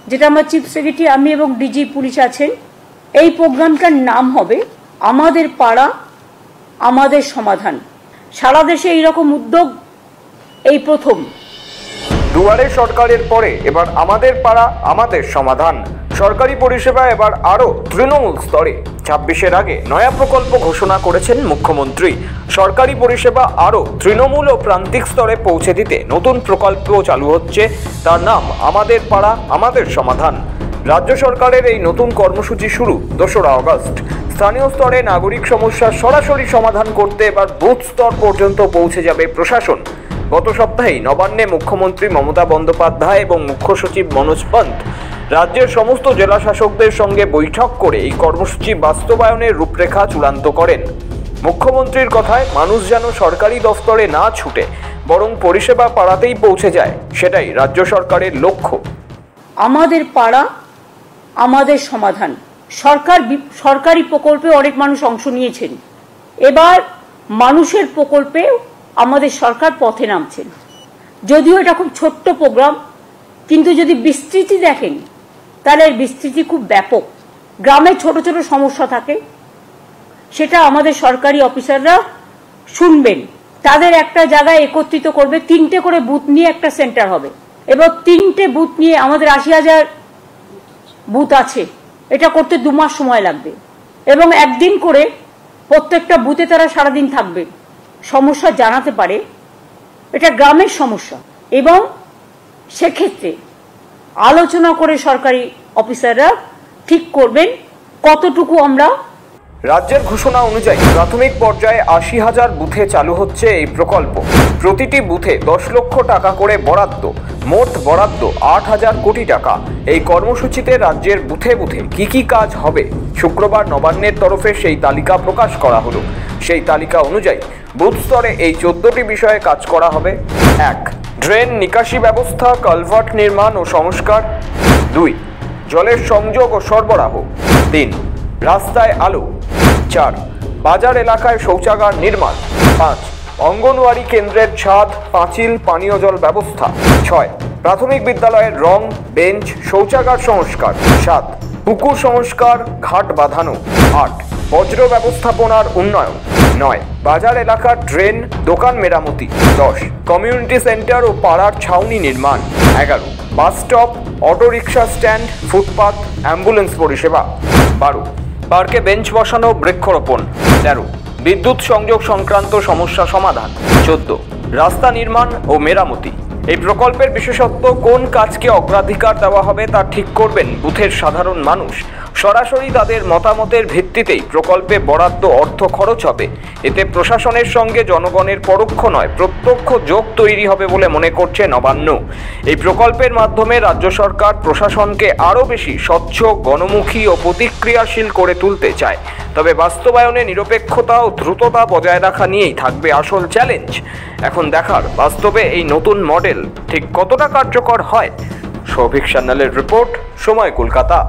যেটা আমার chief secretary, আমি এবং ডিজি পুলিশ আছেন। এই প্রোগ্রামটার নাম হবে আমাদের পাড়া আমাদের সমাধান। সারা দেশে এইরকম উদ্যোগ এই প্রথম। দুয়ারে সরকারের পরে এবার আমাদের পাড়া আমাদের সমাধান। সরকারি পরিষেবা এবার আরও তৃণমূল স্তরে। 26-এর আগে নয়া প্রকল্প ঘোষণা করেছেন মুখ্যমন্ত্রী। সরকারি পরিষেবা আরও তৃণমূল ও প্রান্তিক স্তরে পৌঁছে দিতে নতুন প্রকল্প চালু হচ্ছে, তার নাম আমাদের পাড়া আমাদের সমাধান। রাজ্য সরকারের এই নতুন কর্মসূচি শুরু 2রা আগস্ট। স্থানীয় স্তরে নাগরিক সমস্যার সরাসরি সমাধান করতে এবার বুথ স্তর পর্যন্ত পৌঁছে যাবে প্রশাসন। গত সপ্তাহেই নবান্নে মুখ্যমন্ত্রী মমতা বন্দ্যোপাধ্যায় এবং মুখ্য সচিব মনোজ পন্ত রাজ্যের সমস্ত জেলা শাসকদের সঙ্গে বৈঠক করে এই কর্মসূচি বাস্তবায়নের রূপরেখা চূড়ান্ত করেন। মুখ্যমন্ত্রীর কথায় মানুষ যেন সরকারি দফতরে না ছুটে বরং পরিষেবা পাড়াতেই পৌঁছে যায়, সেটাই রাজ্য সরকারের লক্ষ্য। আমাদের পাড়া আমাদের সমাধান। সরকারি প্রকল্পে অনেক মানুষ অংশ নিয়েছেন, এবার মানুষের প্রকল্পে আমাদের সরকার পথে নামছেন। যদিও এটা খুব ছোট্ট প্রোগ্রাম, কিন্তু যদি বিস্তৃতি দেখেন তাহলে এর বিস্তৃতি খুব ব্যাপক। গ্রামে ছোট ছোট সমস্যা থাকে, সেটা আমাদের সরকারি অফিসাররা শুনবেন, তাদের একটা জায়গায় একত্রিত করবে। 3টে করে বুথ নিয়ে একটা সেন্টার হবে। এবার 3টে বুথ নিয়ে আমাদের 80,000 বুথ আছে, এটা করতে 2 মাস সময় লাগবে এবং একদিন করে প্রত্যেকটা বুথে তারা সারাদিন থাকবে, সমস্যা জানাতে পারে। এটা গ্রামের সমস্যা এবং সেক্ষেত্রে আলোচনা করে সরকারি অফিসাররা ঠিক করবেন কতটুকু আমরা। রাজ্যের ঘোষণা অনুযায়ী প্রাথমিক পর্যায়ে 80,000 বুথে চালু হচ্ছে এই প্রকল্প। প্রতিটি বুথে 10 লক্ষ টাকা করে বরাদ্দ, মোট বরাদ্দ 8,000 কোটি টাকা। এই কর্মসূচিতে রাজ্যের বুথে বুথে কি কাজ হবে, শুক্রবার নবান্নের তরফে সেই তালিকা প্রকাশ করা হলো। সেই তালিকা অনুযায়ী বুথ স্তরে এই 14টি বিষয়ে কাজ করা হবে। 1. ড্রেন নিকাশি ব্যবস্থা, কালভার্ট নির্মাণ ও সংস্কার। 2. জলের সংযোগ ও সরবরাহ। 3. রাস্তায় আলো। 4. বাজার এলাকায় শৌচাগার নির্মাণ। 5. অঙ্গনওয়াড়ি কেন্দ্রের ছাদ, পাঁচিল, পানীয় জল ব্যবস্থা। 6. প্রাথমিক বিদ্যালয়ের রং, বেঞ্চ, শৌচাগার সংস্কার। 7. পুকুর সংস্কার, ঘাট বাঁধানো। 8. বজ্র ব্যবস্থাপনার উন্নয়ন। 9. বাজার এলাকার ড্রেন, দোকান মেরামতি। 10. কমিউনিটি সেন্টার ও পাড়ার ছাউনি নির্মাণ। 11. Bus stop, auto rickshaw stand, footpath, ambulance পরিষেবা। 12. পার্কে বেঞ্চ বসানো, বৃক্ষরোপণ। 13. বিদ্যুৎ সংযোগ সংক্রান্ত সমস্যা সমাধান। 14. রাস্তা নির্মাণ ও মেরামতি। এই প্রকল্পের বিশেষত্ব, কোন কাজকে অগ্রাধিকার দেওয়া হবে তা ঠিক করবেন বুথের সাধারণ মানুষ। সরাসরি তাদের মতামতের ভিত্তিতেই প্রকল্পে বরাদ্দ অর্থ খরচ হবে। এতে প্রশাসনের সঙ্গে জনগণের পরোক্ষ নয় প্রত্যক্ষ যোগ তৈরি হবে বলে মনে করছে নবান্ন। এই প্রকল্পের মাধ্যমে রাজ্য সরকার প্রশাসনকে আরও বেশি স্বচ্ছ, গণমুখী ও প্রতিক্রিয়াশীল করে তুলতে চায়। তবে বাস্তবায়নে নিরপেক্ষতা ও দ্রুততা বজায় রাখা নিয়েই থাকবে আসল চ্যালেঞ্জ। এখন দেখার বাস্তবে এই নতুন মডেল ঠিক কতটা কার্যকর হয়। সৌভিক সান্যালের রিপোর্ট, সময় কলকাতা।